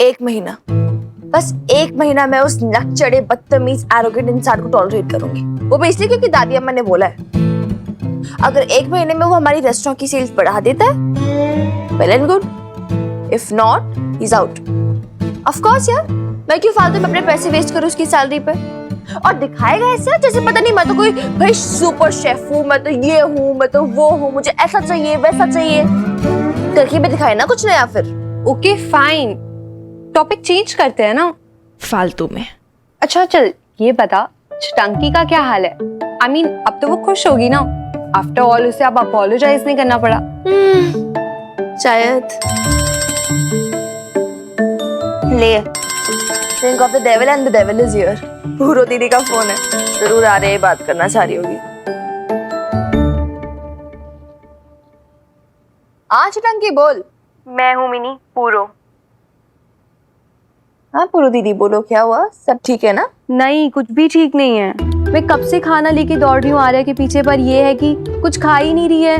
1 महीना, बस 1 महीना मैं उस नकचढ़े बदतमीज एरोगेंट इंसान को टॉलरेट करूंगी। वो भी इसलिए क्योंकि दादी अम्मा ने बोला है। अगर 1 महीने में वो हमारी रेस्टोरेंट की सेल्स बढ़ा देता है, well and good, if not he is out. Of course यार, मैं क्यों फालतू में अपने पैसे वेस्ट करूं उसकी सैलरी पे। और दिखाएगा ऐसा जैसे पता नहीं मैं तो कोई भाई सुपर शेफ हूँ, मैं तो ये हूँ, मैं तो वो हूँ, मुझे ऐसा चाहिए वैसा चाहिए करके भी दिखाए ना कुछ नया फिर। ओके फाइन, टॉपिक चेंज करते हैं ना फालतू में। अच्छा चल ये बता, टंकी का क्या हाल है? I mean, अब तो वो खुश होगी ना, आफ्टर ऑल उसे अब अपोलोजाइज नहीं करना पड़ा। शायद। ले, think of the devil and the devil is here। पूरो दीदी का फोन है, जरूर आ रही बात करना चाह रही होगी। आज टंकी बोल। मैं हूँ मिनी पूरो। हाँ पूरो दीदी बोलो, क्या हुआ? सब ठीक है ना? नहीं, कुछ भी ठीक नहीं है। मैं कब से खाना लेके दौड़ रही हूँ आर्या के पीछे, पर ये है कि कुछ खा ही नहीं रही है।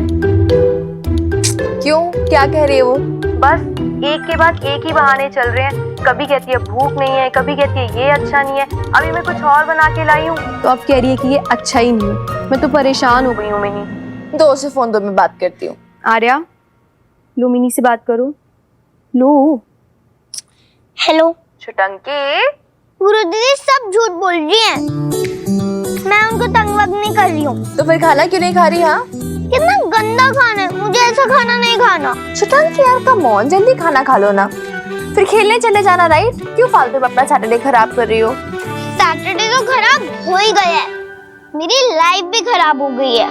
क्यों, क्या कह रही है वो? बस एक के बाद एक ही बहाने चल रहे हैं। कभी कहती है भूख नहीं है, कभी कहती है ये अच्छा नहीं है। अभी मैं कुछ और बना के लाई हूँ तो अब कह रही है कि ये अच्छा ही नहीं है। मैं तो परेशान हो गई हूँ मिनी। दो से फोन दो, मैं बात करती हूँ। आर्या, लो मिनी से बात करो। लो। हेलो छुटंकी। पूरो दीदी सब झूठ बोल रही हैं। मैं उनको तंग वंग नहीं कर रही हूँ। तो फिर खाना क्यों नहीं खा रही? हाँ कितना गंदा खाना है, मुझे ऐसा खाना नहीं खाना। छुटंकी यार कम ऑन, जल्दी खाना खा लो ना, फिर खेलने चले जाना। राइट, क्यों फालतू में अपना सैटरडे खराब कर रही हो? सैटरडे तो खराब हो ही गया है, मेरी लाइफ भी खराब हो गई है।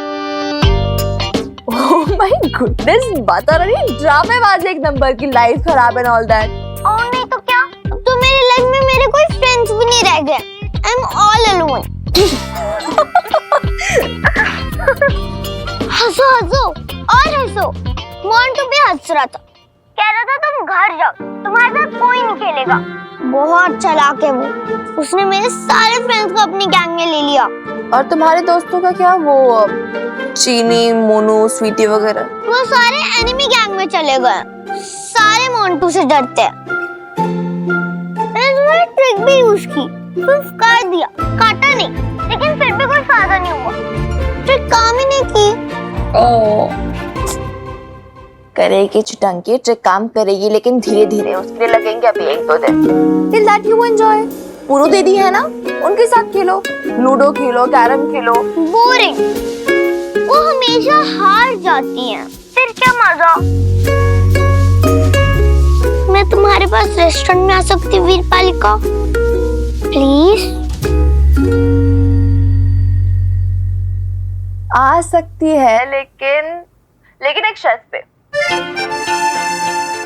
ओह माय गुडनेस, बता रही ड्रामेबाज एक नंबर की, लाइफ खराब एंड ऑल दैट। और नहीं तो क्या, अब तो मेरी लाइफ में मेरे कोई फ्रेंड्स भी नहीं रह गए। I am all alone. हंसो हंसो और हंसो। मोंटू भी हंस रहा था, कह रहा था तुम घर जाओ, तुम्हारे साथ कोई नहीं खेलेगा। बहुत चालाक है वो, उसने मेरे सारे फ्रेंड्स को अपनी गैंग में ले लिया। और तुम्हारे दोस्तों का क्या, वो चीनी, मोनू, स्वीटी वगैरह? वो सारे एनिमी गैंग में चले गए। सारे मोंटू से डरते हैं। मैंने तुम्हारी ट्रिक भी यूज की, सिर्फ कर दिया, काटा नहीं, लेकिन फिर भी कोई फायदा नहीं हुआ। ट्रिक काम ही नहीं की। करेगी छुटंकी, ट्रिक काम करेगी, लेकिन धीरे धीरे, उसके लिए लगेंगे अभी 1-2 दिन। Till that you enjoy. पूरो दीदी है ना, उनके साथ खेलो, लूडो खेलो, कैरम खेलो। बोरिंग, वो हमेशा हार जाती हैं, फिर क्या मजा। मैं तुम्हारे पास रेस्टोरेंट में आ सकती हूँ वीरपालिका, प्लीज? आ सकती है, लेकिन एक शर्त पे।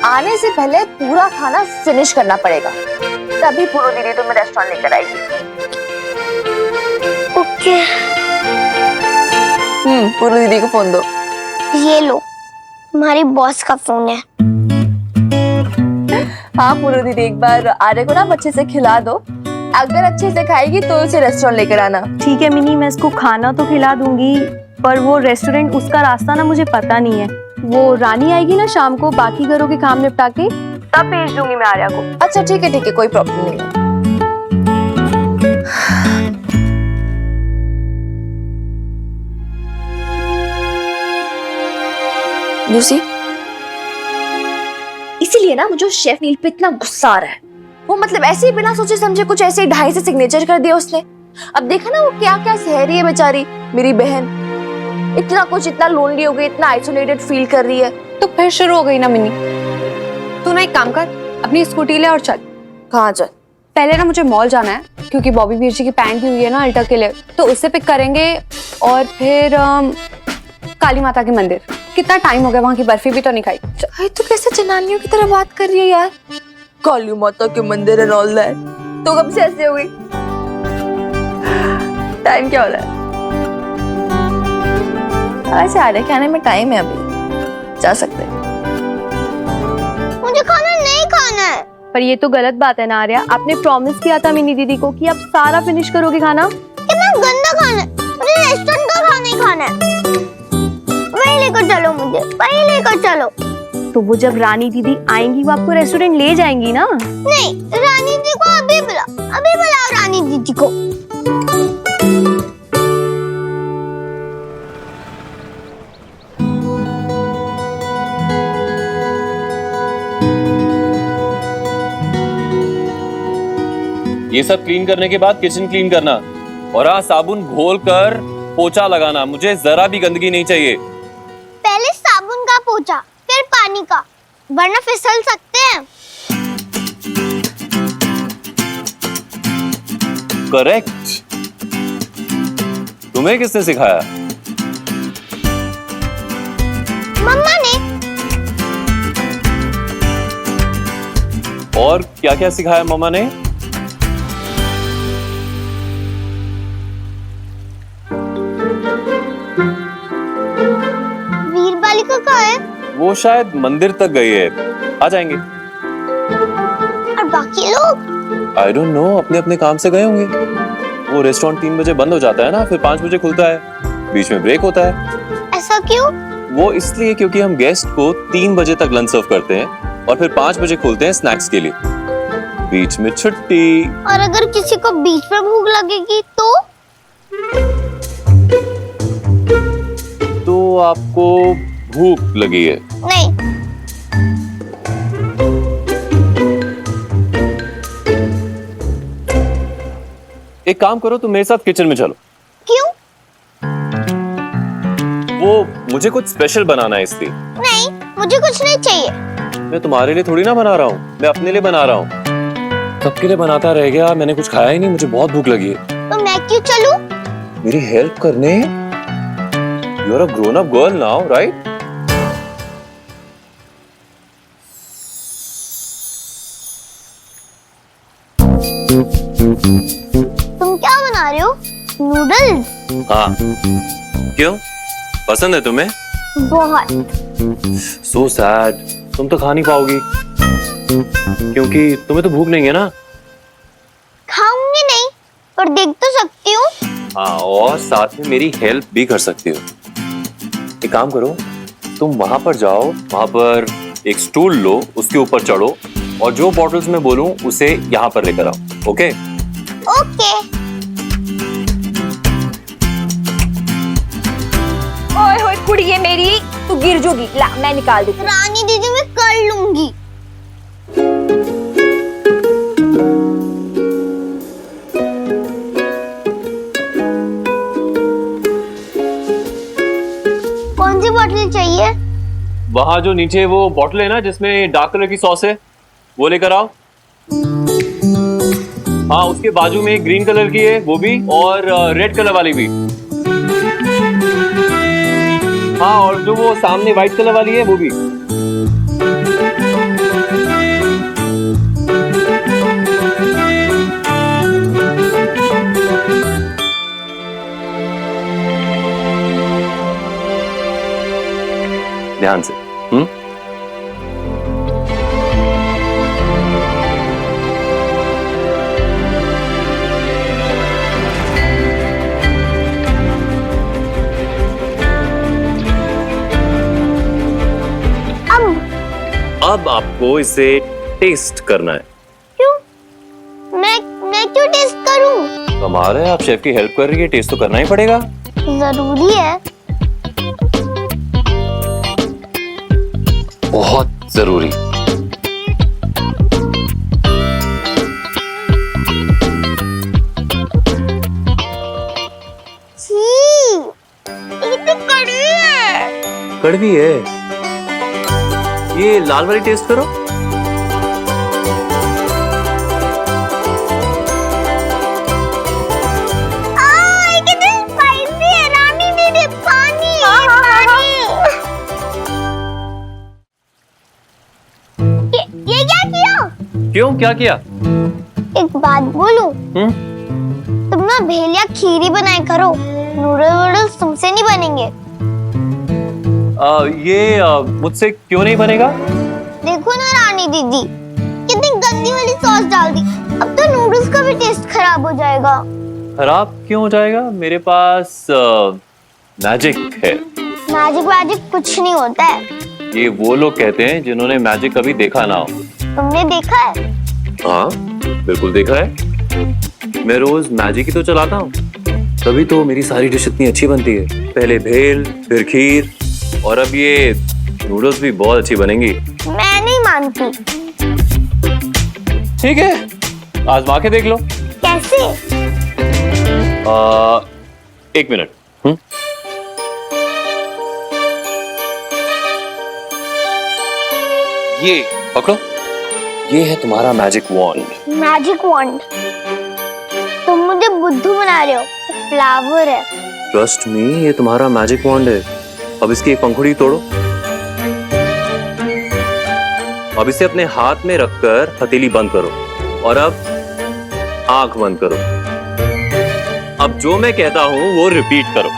आने से पहले पूरा खाना फिनिश करना पड़ेगा, तभी पूरो दीदी तुम्हें रेस्टोरेंट लेकर आएगी। ओके। पूरो दीदी को फोन दो। ये लो, तुम्हारी बॉस का फोन है। हाँ पूरो दीदी, एक बार आर्य को ना अच्छे से खिला दो, अगर अच्छे से खाएगी तो उसे रेस्टोरेंट लेकर आना। ठीक है मिनी, मैं इसको खाना तो खिला दूंगी, पर वो रेस्टोरेंट, उसका रास्ता ना मुझे पता नहीं है। वो रानी आएगी ना शाम को बाकी घरों के काम निपटा के, तब भेज दूंगी मैं आर्या को। अच्छा ठीक है, कोई प्रॉब्लम नहीं है। You see? इसीलिए ना मुझे शेफ नील पे इतना गुस्सा आ रहा है। वो मतलब ऐसे ही बिना सोचे समझे कुछ ऐसे ही 2.5 से सिग्नेचर कर दिया उसने। अब देखा ना वो क्या क्या सह रही है बेचारी, मेरी बहन इतना कुछ, इतना लोनली हो गई, इतना आइसोलेटेड फील कर रही है। तो फिर शुरू हो गई ना मिनी। तू ना एक काम कर, अपनी स्कूटी ले और चल। कहाँ चल? पहले ना मुझे मॉल जाना है, क्योंकि बॉबी वीर जी की पैंट भी हुई है ना अल्टर के लिए, तो उससे पिक करेंगे। और फिर काली माता के मंदिर, कितना टाइम हो गया वहाँ की बर्फी भी तो नहीं खाई। भाई तू कैसे जनानियों की तरह बात कर रही है यार? काली माता के मंदिर एंड ऑल दैट, तो कब से ऐसे हो गई? टाइम क्या हो रहा है? ऐसे आ रहे क्या आने में टाइम है, अभी जा सकते हैं। मुझे खाना नहीं खाना है। पर ये तो गलत बात है ना आर्या, आपने प्रॉमिस किया था मिनी दीदी को कि आप सारा फिनिश करोगे खाना। कितना गंदा खाना है, मुझे रेस्टोरेंट का खाना ही खाना है। वही लेकर चलो मुझे, वही लेकर चलो। तो वो जब रानी दीदी आएंगी वो आपको रेस्टोरेंट ले जाएंगी ना। नहीं, रानी दीदी को अभी बुलाओ रानी दीदी को। ये सब क्लीन करने के बाद किचन क्लीन करना, और हाँ, साबुन घोल कर पोछा लगाना। मुझे जरा भी गंदगी नहीं चाहिए। पहले साबुन का पोछा, फिर पानी का, वरना फिसल सकते हैं। करेक्ट। तुम्हें किसने सिखाया? मम्मा ने। और क्या क्या सिखाया मम्मा ने? वीरबालिका कहाँ है? वो शायद मंदिर तक गई है, आ जाएंगे। और बाकी लोग? आई डोंट नो, अपने अपने काम से गए होंगे। वो रेस्टोरेंट 3 बजे बंद हो जाता है ना, फिर 5 बजे खुलता है, बीच में ब्रेक होता है। ऐसा क्यों? वो इसलिए क्योंकि हम गेस्ट को 3 बजे तक लंच सर्व करते हैं और फिर 5 बजे खोलते हैं स्नैक्स के लिए। बीच में छुट्टी। और अगर किसी को बीच में भूख लगेगी तो आपको भूख लगी है? नहीं। एक काम करो, तुम मेरे साथ किचन में चलो। क्यों? वो मुझे कुछ स्पेशल बनाना है इसलिए। नहीं, मुझे कुछ नहीं चाहिए। मैं तुम्हारे लिए थोड़ी ना बना रहा हूँ, मैं अपने लिए बना रहा हूँ। सबके लिए बनाता रह गया, मैंने कुछ खाया ही नहीं, मुझे बहुत भूख लगी है। तो मैं क्यों चलूं? मेरी हेल्प करने? You are a grown up girl now, right? तुम क्या बना रहे हो? नूडल्स? हाँ। क्यों, पसंद है तुम्हें? बहुत। सो सैड, तुम तो खा नहीं पाओगी क्योंकि तुम्हें तो भूख नहीं है ना। खाऊंगी नहीं, पर देख तो सकती हूँ। हाँ, और साथ में मेरी हेल्प भी कर सकती हो। एक काम करो, तुम वहां पर जाओ, वहां पर एक स्टूल लो, उसके ऊपर चढ़ो और जो बॉटल्स मैं बोलूं उसे यहाँ पर लेकर आओ। ओके? ओके। ओए होए कुड़िए मेरी, तू गिर जोगी। ला मैं निकाल देती हूँ। रानी दीदी मैं कर लूंगी। कौन सी बोतल चाहिए? वहां जो नीचे वो बॉटल है ना जिसमें डार्क कलर की सॉस है, वो लेकर आओ। हाँ, उसके बाजू में ग्रीन कलर की है वो भी, और रेड कलर वाली भी। हाँ, और जो वो सामने व्हाइट कलर वाली है वो भी। ध्यान से। अब आपको इसे टेस्ट करना है। क्यों? मैं क्यों टेस्ट करूं? कमाल है, आप शेफ की हेल्प कर रही है, टेस्ट तो करना ही पड़ेगा। जरूरी है। बहुत जरूरी। छी, ये तो कड़वी है। कड़वी है? ये लाल वाली टेस्ट करो। कितनी स्पाइसी है। रानी दीदी पानी, पानी। ये क्या किया? क्यों, क्या किया? एक बात बोलूं? तुम ना भेलिया खीरी बनाए करो, नूडल्स तुमसे नहीं बनेंगे। ये मुझसे क्यों नहीं बनेगा? देखो ना रानी दीदी, कितनी गंदी वाली सॉस डाल दी। अब तो नूडल्स का भी टेस्ट खराब हो जाएगा। खराब क्यों हो जाएगा? मेरे पास मैजिक है। मैजिक कुछ नहीं होता है। ये वो लोग कहते हैं जिन्होंने मैजिक कभी देखा ना हो। तुमने देखा है? हाँ बिल्कुल देखा है, मैं रोज मैजिक ही तो चलाता हूँ, तभी तो मेरी सारी डिश इतनी अच्छी बनती है। पहले भेल, फिर खीर, और अब ये नूडल्स भी बहुत अच्छी बनेंगी। मैं नहीं मानती। ठीक है, आजमा के देख लो। कैसे? एक मिनट। ये पकड़ो, ये है तुम्हारा मैजिक वॉन्ड। Magic wand? तुम मुझे बुद्धू बना रहे हो, फ्लावर है। ट्रस्ट मी, ये तुम्हारा मैजिक वॉन्ड है। अब इसकी एक पंखुड़ी तोड़ो। अब इसे अपने हाथ में रखकर हथेली बंद करो, और अब आंख बंद करो। अब जो मैं कहता हूं वो रिपीट करो।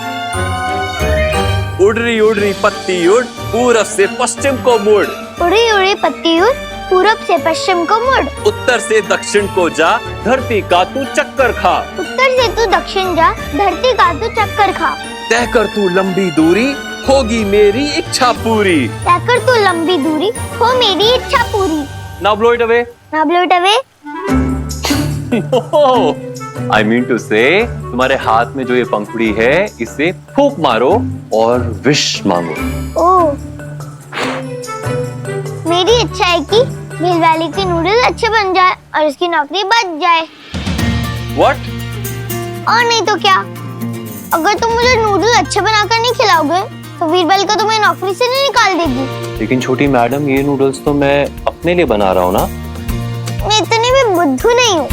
उड़ रही पत्ती उड़, पूरब से पश्चिम को मुड़। उड़ी उड़ी पत्ती उड़, पूरब से पश्चिम को मुड़। उत्तर से दक्षिण को जा, धरती का तू चक्कर खा। उत्तर से तू दक्षिण जा, धरती का तू चक्कर खा। तय कर तू लंबी दूरी, होगी मेरी इच्छा पूरी। तय कर तू लंबी दूरी, हो मेरी इच्छा पूरी। Now blow it away. Now blow it away. I mean to say, तुम्हारे हाथ में जो ये पंखुड़ी है, इसे फूंक मारो और विश मांगो। ओह, मेरी इच्छा है कि भेल वाले के नूडल्स अच्छे बन जाए और इसकी नौकरी बच जाए। What? और नहीं तो क्या? अगर तुम मुझे नूडल्स अच्छे बनाकर नहीं खिलाओगे, तो वीरबल का तुम्हें नौकरी से नहीं निकाल देगी। लेकिन छोटी मैडम, ये नूडल्स तो मैं अपने लिए बना रहा हूँ ना। मैं इतनी भी बुद्धू नहीं हूँ।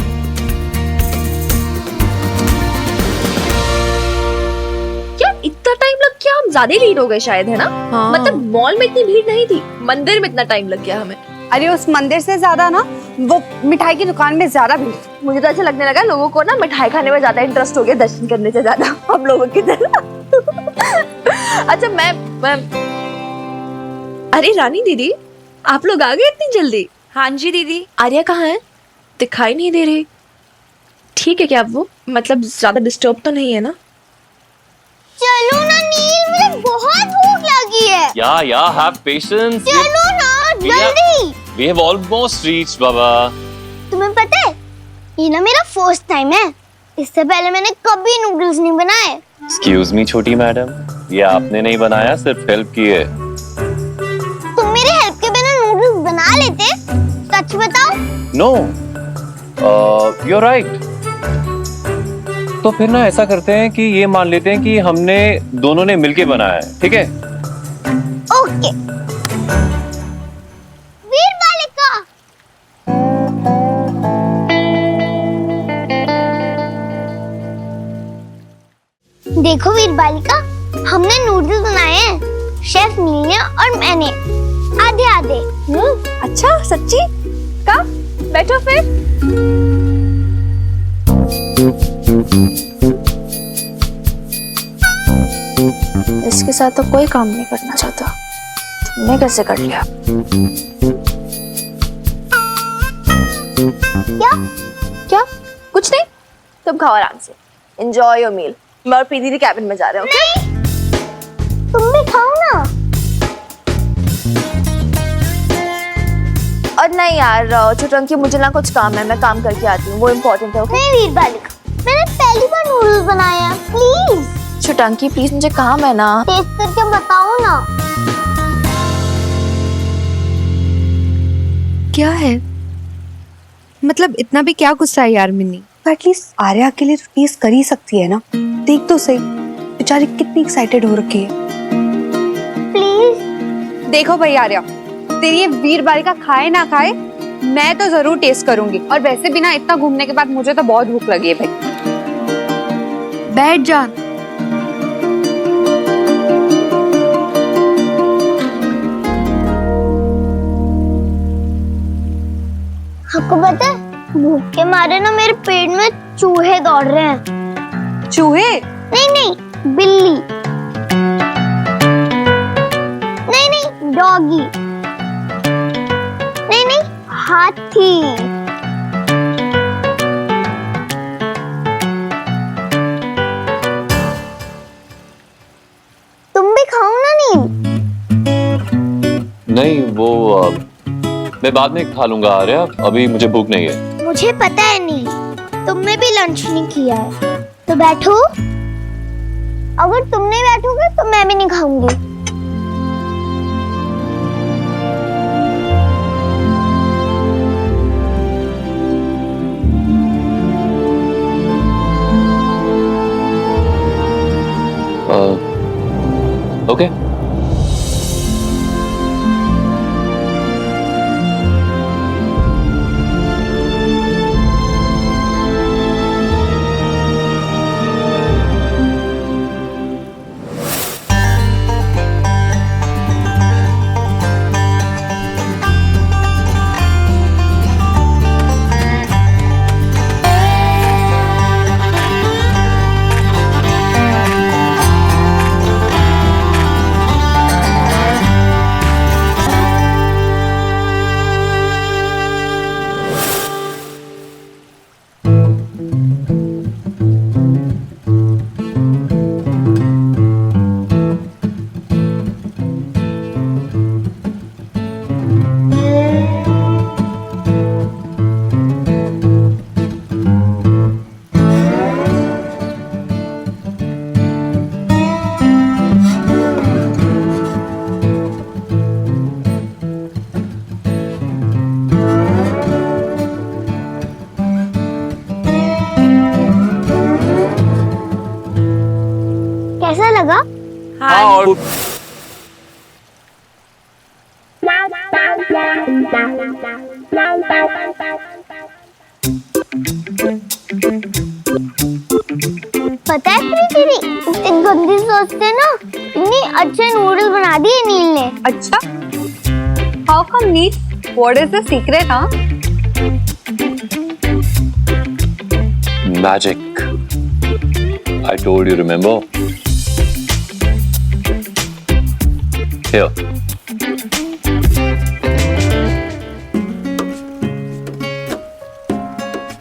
क्या इतना टाइम लग गया? हम ज्यादा लेट हो गए शायद, है ना? हाँ। मतलब मॉल में इतनी भीड़ नहीं थी, मंदिर में इतना टाइम लग गया हमें। अरे उस मंदिर से ज्यादा ना वो मिठाई की दुकान में ज्यादा भीड़। मुझे तो ऐसा लगने लगा लोगों को ना मिठाई खाने में ज्यादा इंटरेस्ट हो गया दर्शन करने से ज्यादा हम लोगों की तरह। अच्छा मैं अरे रानी दीदी, आप लोग आ गए इतनी जल्दी? हाँ जी दीदी। आर्या कहाँ है? दिखाई नहीं दे रही। ठीक है क्या वो? मतलब ज्यादा डिस्टर्ब तो नहीं है ना? चलो ना नील, मुझे बहुत भूख लगी है। या have patience. चलो ना जल्दी। We have almost reached, बाबा। तुम्हें पता है, ये ना मेरा फर्स्ट टाइम है। इससे पहले मैंने कभी नूडल्स नहीं बनाए। Excuse me, छोटी मैडम, ये आपने नहीं बनाया, सिर्फ हेल्प की है। तुम मेरे हेल्प के बिना नूडल्स बना लेते? सच बताओ। No, you're right. तो फिर ना ऐसा करते हैं कि ये मान लेते हैं कि हमने दोनों ने मिलके बनाया है, ठीक है? ओके। वीर बालिका, देखो वीर बालिका, हमने नूडल्स बनाए हैं, शेफ नील ने और मैंने, आधे आधे। अच्छा सच्ची? कब? बैठो फिर। इसके साथ तो कोई काम नहीं करना चाहता, तुमने कैसे कर लिया? क्या? क्या? कुछ नहीं, तुम खाओ आराम से, एंजॉय योर मील। मैं और प्रीति कैबिन में जा रहे हो। नहीं, तुम भी खाओ ना। और नहीं यार छोटंकी, मुझे ना कुछ काम है, मैं काम करके आती हूँ, वो इम्पोर्टेंट है। ओके? नहीं वीर बालिका, मैंने पहली बार नूडल्स बनाए हैं, प्लीज। छोटंकी प्लीज, मुझे काम है ना। टेस्ट करके बताओ ना। क्या है? मतलब इतना भी क्या गुस्सा है यार मिन्नी? एटलीस्ट आर्या के लिए तो टेस्ट कर ही सकती है ना। देख तो सही, बेचारी कितनी एक्साइटेड हो रखी है। प्लीज। देखो भाई आर्या, तेरी ये वीर बालिका खाए ना खाए, मैं तो जरूर टेस्ट करूंगी। और वैसे भी ना इतना घूमने के बाद मुझे तो बहुत भूख लगी है भाई। बैठ जा। आपको पता है, भूख के मारे ना मेरे पेट में चूहे दौड़ रहे हैं। चूहे? नहीं नहीं, बिल्ली। नहीं नहीं, डॉगी। नहीं नहीं, हाथी। तुम भी खाओ ना नील। मैं बाद में खा लूंगा आर्या, अभी मुझे भूख नहीं है। मुझे पता है नील, तुमने भी लंच नहीं किया है, तो बैठो। अगर तुम नहीं बैठोगे तो मैं भी नहीं खाऊंगी। ओके। कैसा लगा? हाँ, और पता है प्रीति दी, इतनी गंदी सोच से ना इतनी अच्छे नूडल बना दिए नील ने। अच्छा, how come Neel? What is the secret? हाँ, magic. I told you, remember? Here.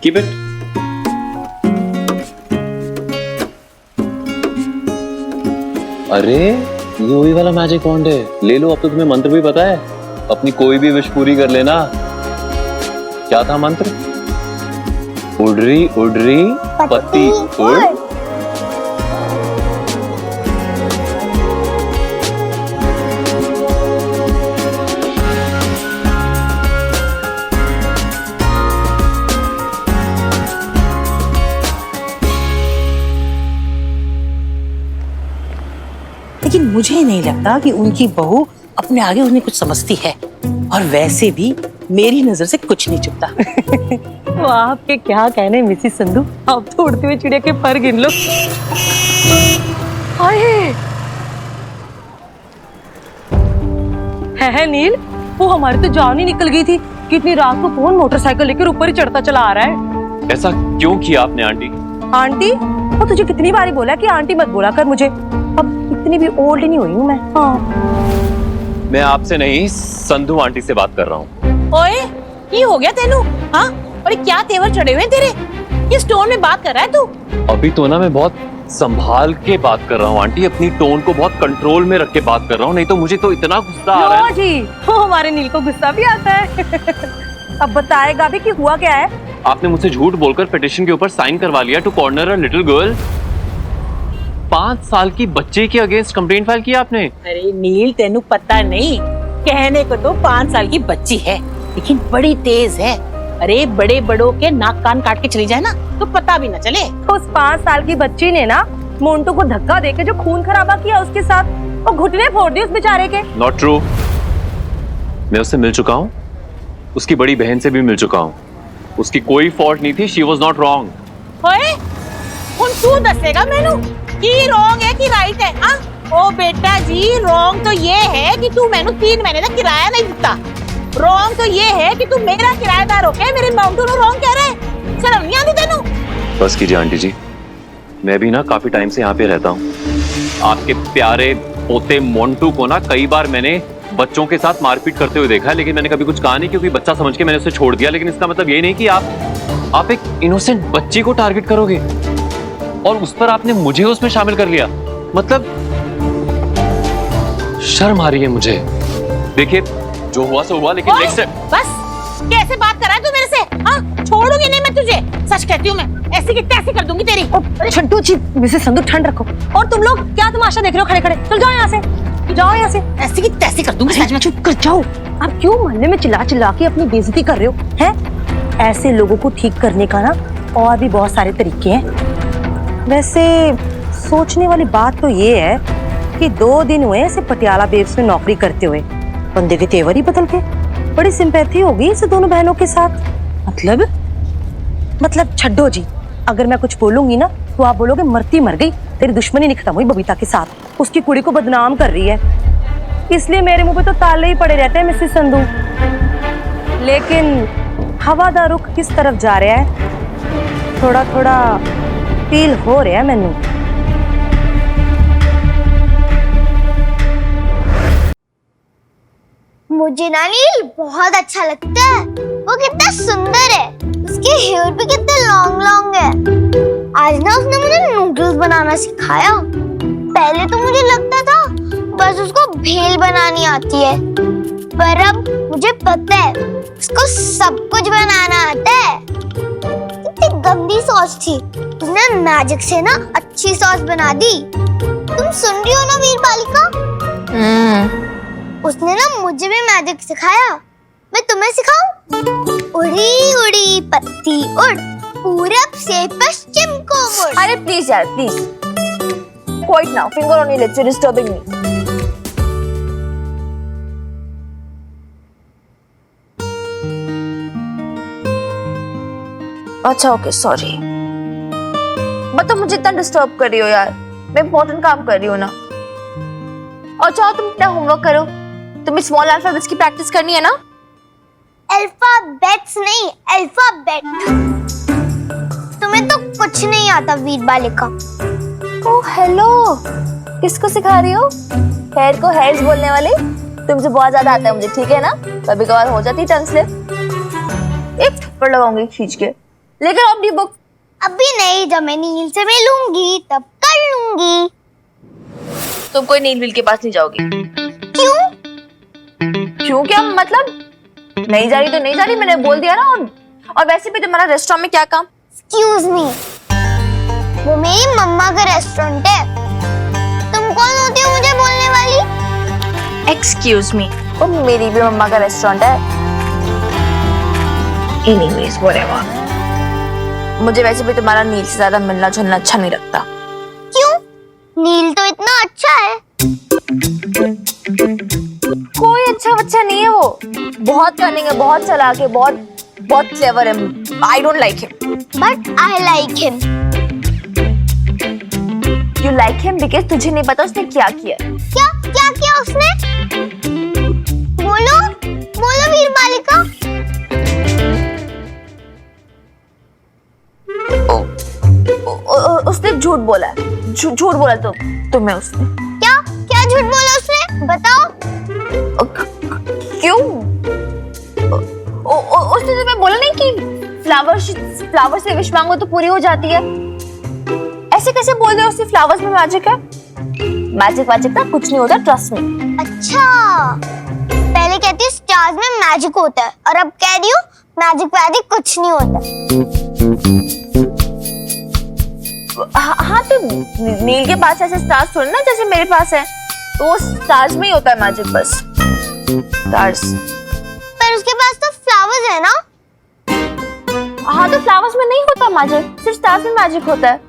Keep it. अरे ये वही वाला मैजिक वॉन्ड है, ले लो। अब तो तुम्हें मंत्र भी पता है, अपनी कोई भी विश पूरी कर लेना। क्या था मंत्र? उड़री उड़री पत्ती उड़। लेकिन मुझे नहीं लगता कि उनकी बहू अपने आगे उन्हें कुछ समझती है, और वैसे भी मेरी नजर से कुछ नहीं चुपता। तो आपके क्या कहने मिसिस संधू, आप तो उड़ती हुई चिड़िया के पर गिन लो। है नील, वो हमारी तो जान ही निकल गई थी। कितनी रात को कौन मोटरसाइकिल लेकर ऊपर ही चढ़ता चला आ रहा है। ऐसा क्यों किया आपने आंटी? आंटी? वो तुझे कितनी बारी बोला कि आंटी मत बोला कर मुझे। अब इतनी भी ओल्ड नहीं हुई हूँ मैं। हाँ। मैं आपसे नहीं, संधू आंटी से बात कर रहा हूँ। ओए, ये हो गया तेनू? हाँ, और ये क्या तेवर चढ़े हुए हैं तेरे? किस टोन में बात कर रहा है तू? अभी तो ना मैं बहुत संभाल के बात कर रहा हूँ आंटी, अपनी टोन को बहुत कंट्रोल में रख के बात कर रहा हूँ, नहीं तो मुझे तो इतना गुस्सा आ रहा है। जी, वो हमारे नील को गुस्सा भी आता है। अब बताएगा भी कि हुआ क्या है। आपने मुझसे झूठ बोलकर पिटिशन के ऊपर साइन करवा लिया to corner a little girl. 5 साल की बच्चे के अगेंस्ट कंप्लेंट फाइल किया आपने। अरे नील, तेनू पता नहीं, कहने को तो 5 साल की बच्ची है, लेकिन बड़ी तेज है। अरे बड़े बड़ों के नाक कान काट के चली जाए ना तो पता भी न चले। उस 5 साल की बच्ची ने ना मोंटू को धक्का देके जो खून खराबा किया उसके साथ, वो घुटने फोड़ दिए उस बेचारे के। Not true. मैं उससे मिल चुका हूँ, उसकी बड़ी बहन से भी मिल चुका हूँ। उसकी कोई फॉल्ट नहीं थी, शी वॉज नॉट रॉन्ग। ओए, हुन तू दसेगा मैनू कि रॉन्ग है कि राइट है? हाँ? ओ बेटा जी, रॉन्ग तो ये है कि तू मैनू 3 महीने तक किराया नहीं देता। रॉन्ग तो ये है कि तू मेरा किराएदार होके मेरे मोंटू को रॉन्ग कह रहा है। शर्म नहीं आती तेनू? बस कीजिए आंटी जी, मैं भी ना काफी टाइम से यहाँ पे रहता हूँ। आपके प्यारे पोते मोंटू को ना कई बार मैंने बच्चों के साथ मारपीट करते हुए देखा है, लेकिन मैंने कभी कुछ कहा नहीं क्योंकि बच्चा समझ के मैंने उसे छोड़ दिया। लेकिन इसका मतलब ये नहीं कि आप एक इनोसेंट बच्ची को टारगेट करोगे और उस पर आपने मुझे उसमें शामिल कर लिया। मतलब शर्म आ रही है मुझे। देखिए, जो हुआ सो हुआ, लेकिन नेक्स्ट टाइम बस कैसे बात कर रहा है तू मेरे से? हाँ, छोड़ूंगी नहीं मैं तुझे, सच कहती हूँ मैं, ऐसी की तैसी कर दूंगी तेरी। छंटू जी, मिसेस संधू ठंड रखो। और तुम लोग क्या तमाशा देख रहे हो खड़े खड़े? चल जाओ यहाँ से, जाओ यहाँ से। ऐसी की तैसी कर दूंगी सच में। चुप कर जाओ। आप क्यों मोहल्ले में चिल्ला चिल्ला के अपनी बेइज्जती कर रहे हो? हैं? ऐसे लोगों को ठीक करने का ना और भी बहुत सारे तरीके हैं। वैसे सोचने वाली बात तो ये है कि 2 दिन हुए ऐसे पटियाला बेब्स में नौकरी करते हुए, बंदे के तेवर ही बदल गए। बड़ी सिंपैथी होगी इस दोनों बहनों के साथ। मतलब छड्डो जी, अगर मैं कुछ बोलूंगी ना तो आप बोलोगे मरती मर गई, तेरी दुश्मनी नहीं खत्म हुई बबीता के साथ, उसकी कुड़ी को बदनाम कर रही है। इसलिए मेरे मुंह पे तो ताले ही पड़े रहते हैं मिसेस संधू। लेकिन हवा दा रुख किस तरफ जा रहा है, थोड़ा थोड़ा फील हो रहा है मैनू। मुझे ना नील बहुत अच्छा लगता है। वो कितना सुंदर है, उसके हेयर भी कितने लॉन्ग लॉन्ग है। आज ना उसने मुझे नूडल्स बनाना सिखाया। पहले तो मुझे लगता था बस उसको भेल बनानी आती है, पर अब मुझे पता है उसको सब कुछ बनाना आता है। कितनी गंदी सॉस थी, उसने मैजिक से ना अच्छी सॉस बना दी। तुम सुन रही हो ना वीर बालिका? उसने ना मुझे भी मैजिक सिखाया। मैं तुम्हें सिखाऊं? उड़ी उड़ी पत्ती उड़, पूरब से पश्चिम को मुड़। अरे प्लीज यार, please quite now, finger on your lips, you disturbing me. अच्छा ओके, सॉरी। मतलब मुझे इतना डिस्टर्ब कर रही हो यार, मैं इंपॉर्टेंट काम कर रही हूँ ना। और चाहो तुम अपना होमवर्क करो, तुम्हें स्मॉल अल्फाबेट्स की प्रैक्टिस करनी है ना? अल्फाबेट्स नहीं, अल्फाबेट। तुम्हें तो कुछ नहीं आता वीर बालिका। ओह हेलो, किसको सिखा रही हो? हेयर को हेयर्स बोलने वाले? तुमसे बहुत ज्यादा आता है मुझे, ठीक है ना? कभी कभार हो जाती टंग स्लिप। एक थप्पड़ लगाऊंगी खींच के। लेकर अपनी बुक। अभी नहीं, जब मैं नील से मिलूंगी तब कर लूंगी। तुम कोई नील विल के पास नहीं जाओगी। क्यों? क्यों क्या मतलब? नहीं जा रही तो नहीं जा रही, मैंने बोल दिया ना। और वैसे भी तुम्हारा रेस्टोरेंट में क्या काम? एक्सक्यूज मी, वो मेरी मम्मा का रेस्टोरेंट है। तुम कौन होती हो मुझे बोलने वाली? एक्सक्यूज मी, वो मेरी भी मम्मा का रेस्टोरेंट है। Anyways whatever. मुझे वैसे भी तुम्हारा नील से ज्यादा मिलना जुलना अच्छा नहीं लगता। क्यों? नील तो इतना अच्छा है। कोई अच्छा बच्चा नहीं है वो, बहुत कनिंग है, बहुत चालाक है, बहुत क्लेवर है। I don't like him. But I like him. You like him because तुझे नहीं पता उसने क्या किया। क्या क्या किया उसने? बोलो बोलो वीर बालिका। उसने झूठ बोला है, झूठ बोला तुम्हें उसने। क्या क्या झूठ बोला उसने? बताओ। क्यों? उसने तुम्हें बोला नहीं कि फ्लावर से विश मांगो तो पूरी हो जाती है? ऐसे कैसे बोल रहे हो? उससे फ्लावर्स में मैजिक है? मैजिक ना कुछ नहीं होता, ट्रस्ट मी। अच्छा, पहले कहती हूँ स्टार्स में मैजिक होता है, और अब कह रही हूँ मैजिक कुछ नहीं होता। हाँ तो नील के पास ऐसे स्टार्स थोड़े ना जैसे मेरे पास है, तो वो स्टार्स में ही होता है मैजिक, बस स्टार्स। पर उसके पास तो फ्लावर्स है ना? हाँ तो फ्लावर्स में नहीं होता मैजिक, सिर्फ स्टार्स में मैजिक होता है।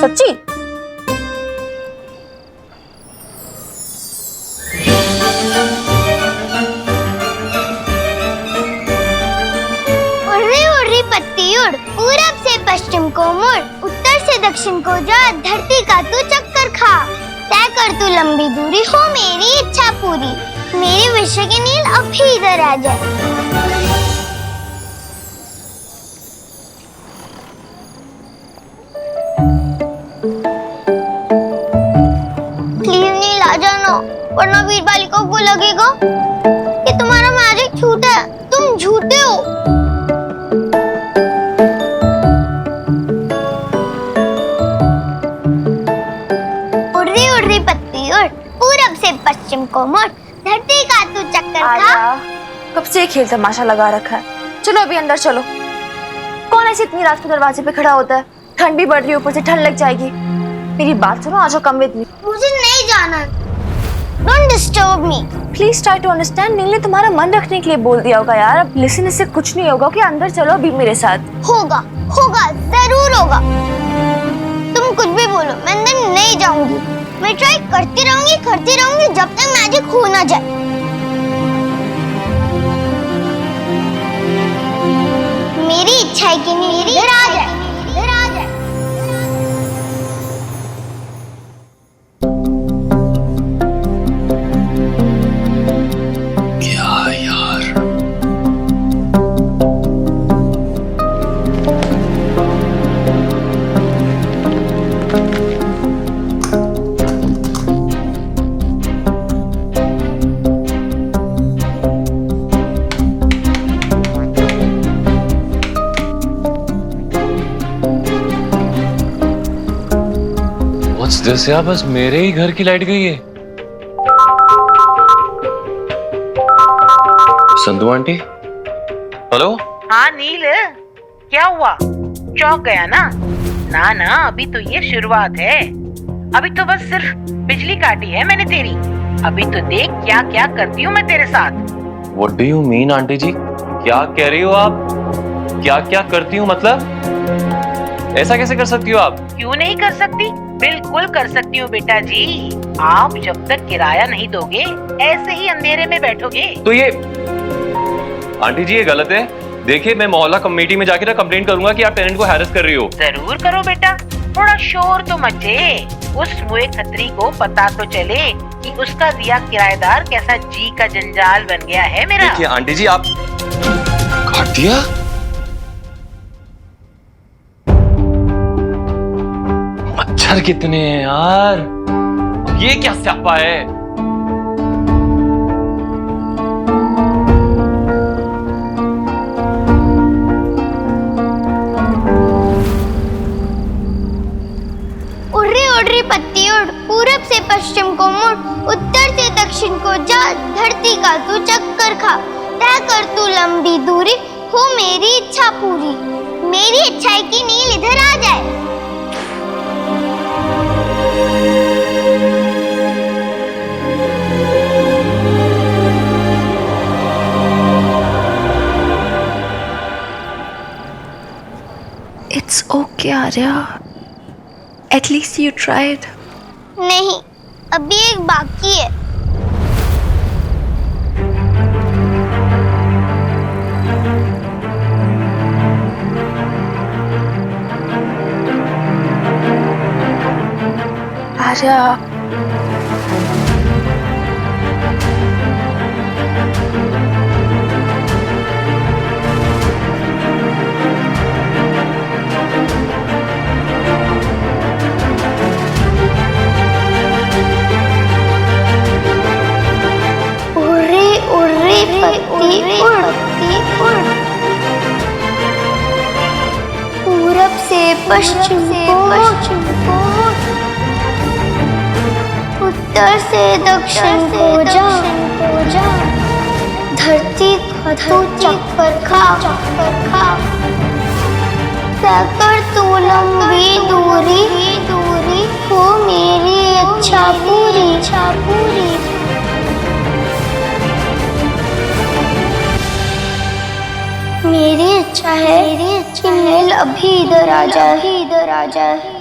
सच्ची? उड़ी पत्ती उड़, पूरब से पश्चिम को मुड़, उत्तर से दक्षिण को जा, धरती का तू चक्कर खा, तय कर तू लंबी दूरी, हो मेरी इच्छा पूरी, मेरी विश की नील अब भी इधर आ जाए। प्लीज नील आ जाना, वरना वीर बालिका को लगेगा कि तुम्हारा मैजिक झूठा है, तुम झूठे हो। उड़ रही पत्ती उड़, पूरब से पश्चिम को मुड़, धरती कब से ये खेल तमाशा लगा रखा है। चलो अभी अंदर चलो। कौन ऐसे इतनी रात को दरवाजे पे खड़ा होता है? ठंड भी बढ़ रही है, ऊपर से ठंड लग जाएगी। मेरी बात सुनो, आ जाओ कम विद मी। मुझे नहीं जाना। Don't disturb me. Please try to understand. Neel ने तुम्हारा मन रखने के लिए बोल दिया होगा यार। अब लिसन, इससे कुछ नहीं होगा कि अंदर चलो अभी मेरे साथ। होगा होगा, जरूर होगा। तुम कुछ भी बोलो, मैं अंदर नहीं जाऊंगी। मैं ट्राई करती रहूंगी जब तक मैजिक हो ना जाए। मेरी इच्छा है कि नील इधर आ जाए। दिस यार, बस मेरे ही घर की लाइट गई है। Sandhu aunty, hello. हाँ नील, क्या हुआ? चौंक गया ना? ना अभी तो ये शुरुआत है। अभी तो बस सिर्फ बिजली काटी है मैंने तेरी। अभी तो देख क्या क्या करती हूँ मैं तेरे साथ। What do you mean aunty ji? क्या कह रही हो आप? क्या क्या करती हूँ मतलब? ऐसा कैसे कर सकती हो आप? क्यों नहीं कर सकती? बिल्कुल कर सकती हूँ बेटा जी। आप जब तक किराया नहीं दोगे ऐसे ही अंधेरे में बैठोगे। तो ये आंटी जी, ये गलत है। देखिए, मैं मोहल्ला कमेटी में जाके ना कंप्लेंट करूंगा कि आप टेनेंट को हैरेस कर रही हो। जरूर करो बेटा, थोड़ा शोर तो मचे। उस मुए खत्री को पता तो चले कि उसका दिया किराएदार कैसा जी का जंजाल बन गया है मेरा। देखिए आंटी जी, आप काट दिया। मच्छर कितने हैं यार, ये क्या स्यापा है। उड़ रही पत्ती उड़, पूरब से पश्चिम को मुड़, उत्तर से दक्षिण को जा, धरती का तू चक्कर खा, तय कर तू लंबी दूरी, हो मेरी इच्छा पूरी। मेरी इच्छा है कि नील इधर आ जाए। It's okay, Arya. At least you tried. नहीं, अभी एक बाकी है। Arya. पत्ती उड़, पूरब से पश्चिम को, उत्तर से दक्षिण को जा, धरती का तू चक्कर खा, तय कर तू लंबी दूरी, हो मेरी इच्छा पूरी। मेरी इच्छा है कि नील अभी इधर आ जाए।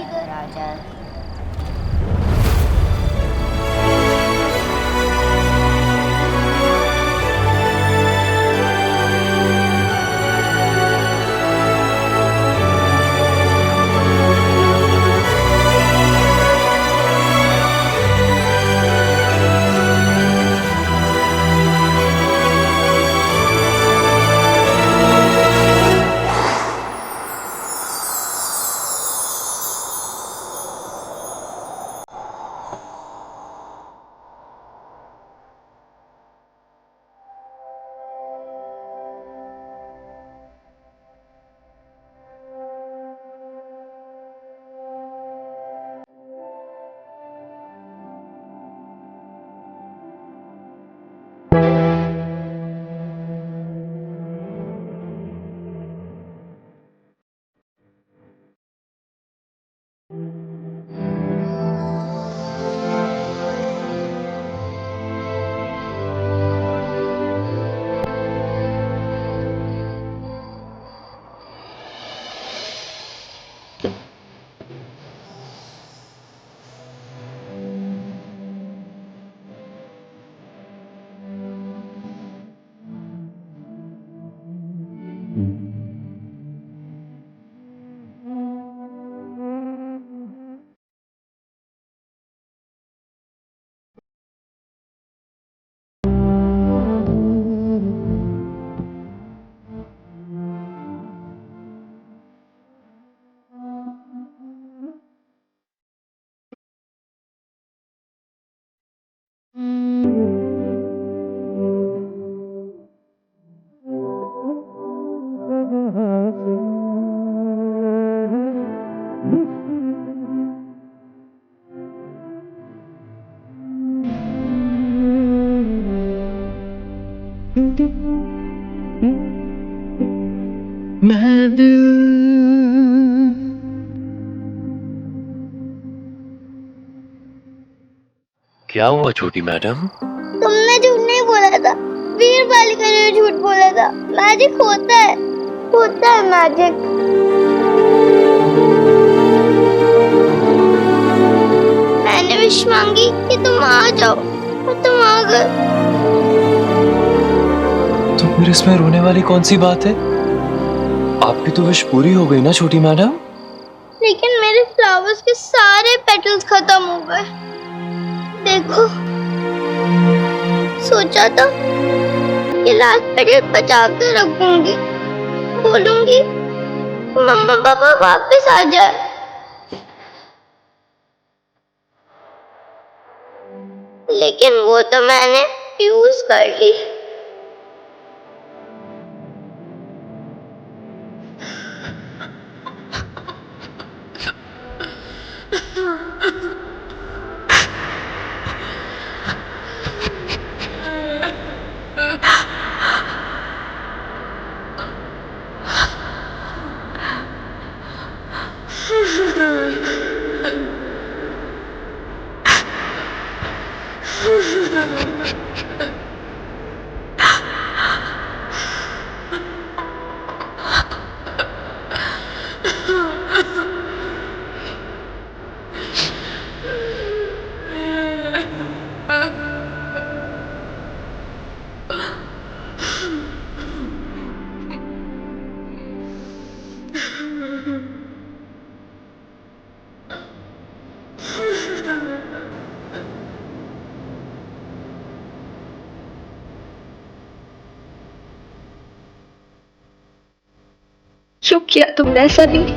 मैं दिल क्या हुआ छोटी मैडम? तुमने झूठ नहीं बोला था, वीर बालिका ने झूठ बोला था। मैजिक होता है मैजिक। मैंने विश मांगी कि तुम आ जाओ और तुम आ गए। तो फिर इसमें रोने वाली कौन सी बात है? आपकी तो विश पूरी हो गई ना छोटी मैडम? लेकिन मेरे फ्लावर्स के सारे पेटल्स खत्म हो गए। देखो, सोचा था ये लास्ट पेटल बचा कर रखूंगी, बोलूंगी मम्मा पापा वापस आ जाए। लेकिन वो तो मैंने यूज कर ली। क्यों किया तुमने ऐसा? नहीं,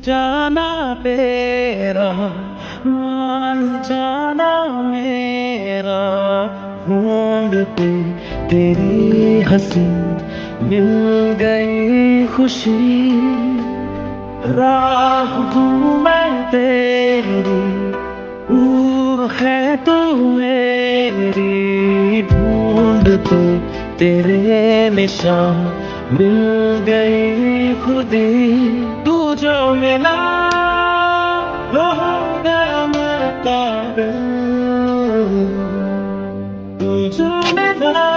जाना तेरा मान जाना मेरा ढूंढते तेरी हंसी मिल गई खुशी राह हूँ मैं तेरी दूर है तू मेरी ढूंढते तेरे निशान मिल गई खुदी तू जो मिला वो हो गया मैं काबिल तू जो मिला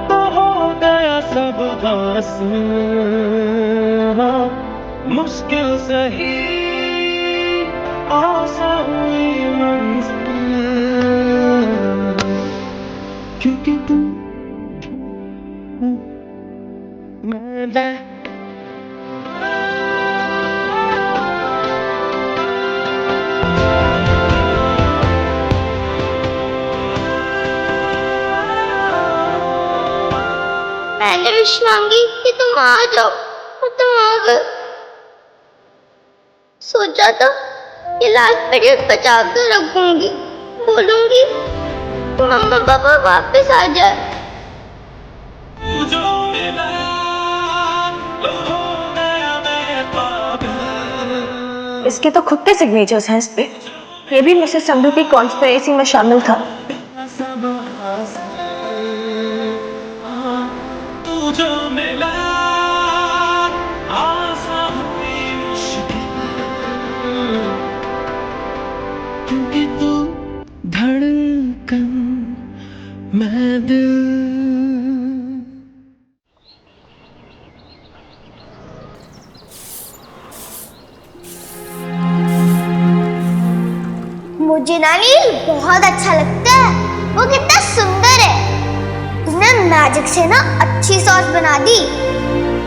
तो हो गया सब हासिल मुश्किल सही आसान हुई मंजिल क्योंकि तू मैं मैंने विश मांगी कि तुम आ जाओ और तुम आ गए। सोचा था कि लास्ट पीरियड बचा कर रखूंगी, बोलूंगी मम्मा पापा वापस आ जाए। जो मिला तो हो गया मैं पागल। इसके तो खुद के सिग्नेचर्स हैं इस पे। ये भी मिसेस संधू की कॉन्स्पिरेसी में शामिल था। सब तू जो मिला आसान हुई मुश्किल, क्योंकि तू धड़कन मैं दिल। मुझे ना नील बहुत अच्छा लगता है। वो कितना सुंदर है। उसने मैजिक से ना अच्छी सॉस बना दी।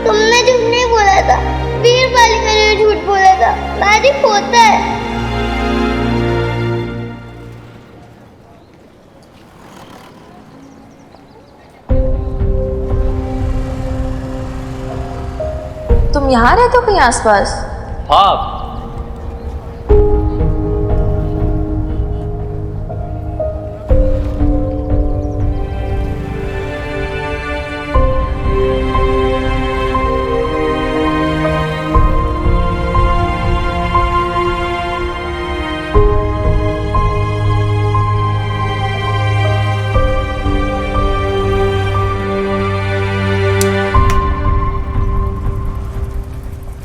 तुमने झूठ नहीं बोला था, वीर बालिका ने झूठ बोला था। मैजिक होता है। तुम यहाँ रहते हो कहीं आसपास? हाँ,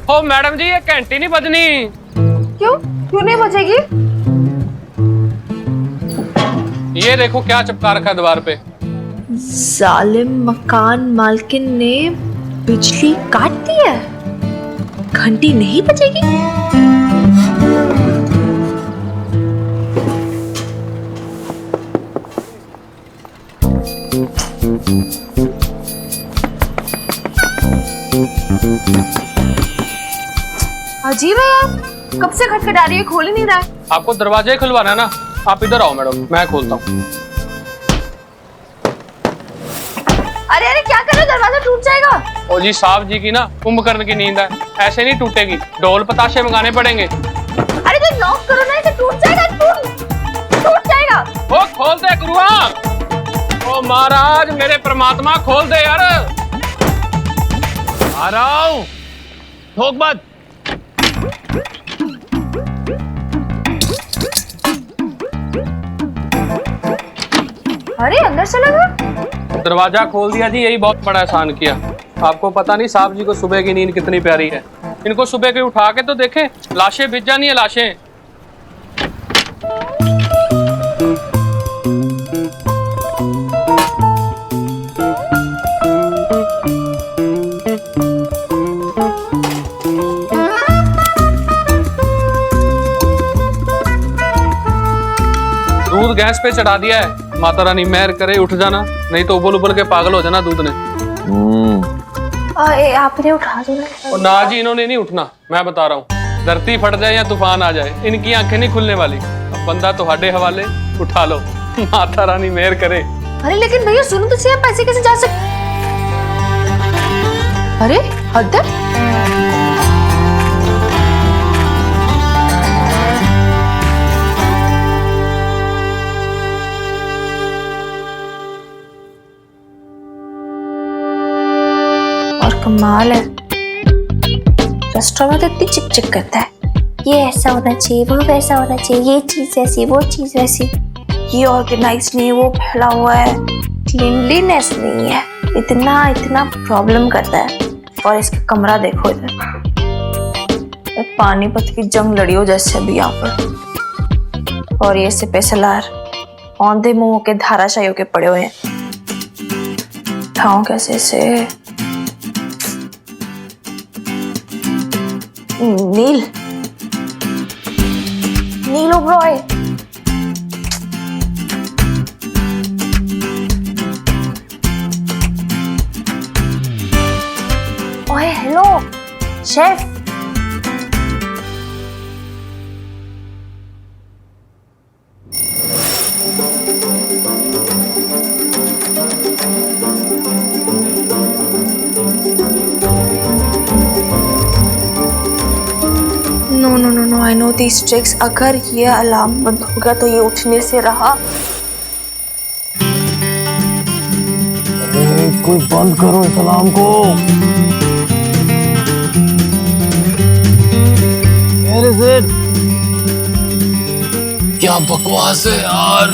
ओ मैडम जी, ये घंटी नहीं बजनी। क्यों क्यों नहीं बजेगी? ये देखो क्या चिपका रखा है दीवार पे। जालिम मकान मालकिन ने बिजली काट दी है। घंटी नहीं बजेगी? अजीब है यार, कब से खटखटा रही है, खोल ही नहीं रहा है। आपको दरवाजे खुलवाना है ना, आप इधर आओ मैडम, मैं खोलता हूँ। अरे अरे क्या कर रहे हो, दरवाजा टूट जाएगा। ओ जी, साहब जी की ना कुंभकर्ण की नींद है, ऐसे नहीं टूटेगी, ढोल पताशे मंगाने पड़ेंगे। अरे तो लॉक करो ना, इसे टूट जाएगा, टूट जाएगा। ओ खोल दे गुरुआ। ओ महाराज, मेरे परमात्मा खोल दे यार। आ रहा हूँ, ठोक मत। अरे अंदर चला गया। दरवाजा खोल दिया जी, यही बहुत बड़ा एहसान किया। आपको पता नहीं साहब जी को सुबह की नींद कितनी प्यारी है। इनको सुबह के उठा के तो देखें, लाशें भिज जानी है, लाशें। दूध गैस पे चढ़ा दिया है, माता रानी मेहर करे उठ जाना, नहीं तो उबल उबल के पागल हो जाना दूध ने। आपने उठा दो ना। और ना जी, इन्होंने नहीं उठना, मैं बता रहा हूँ। धरती फट जाए या तूफान आ जाए, इनकी आंखें नहीं खुलने वाली। अब बंदा तुम्हारे हवाले, उठा लो, माता रानी मेहर करे। अरे लेकिन भैया सुनो तो सही, पैसे कैसे जा सकते? अरे हद है। और कमाल है, रेस्टोरेंट में तो इतनी चिक चिक करता है। ये ऐसा होना चाहिए, वो वैसा होना चाहिए, ये चीज ऐसी, वो चीज वैसी, ये ऑर्गेनाइज नहीं, वो फैला हुआ है, क्लीनलीनेस नहीं है, इतना इतना प्रॉब्लम करता है। और इसका कमरा देखो इधर, पानीपत की जंग लड़ी हो जैसे अभी यहाँ पर। और ये सिपे सलार औंधे मुंह के धाराशाही होके पड़े हुए हैं। उठाऊं कैसे से? नील, नील ओबरॉय, ओए hello chef. No no no no, I know these tricks. अगर ये अलार्म बंद हो गया तो ये उठने से रहा। अरे कोई बंद करो इस अलार्म को। Where is it? क्या बकवास है यार।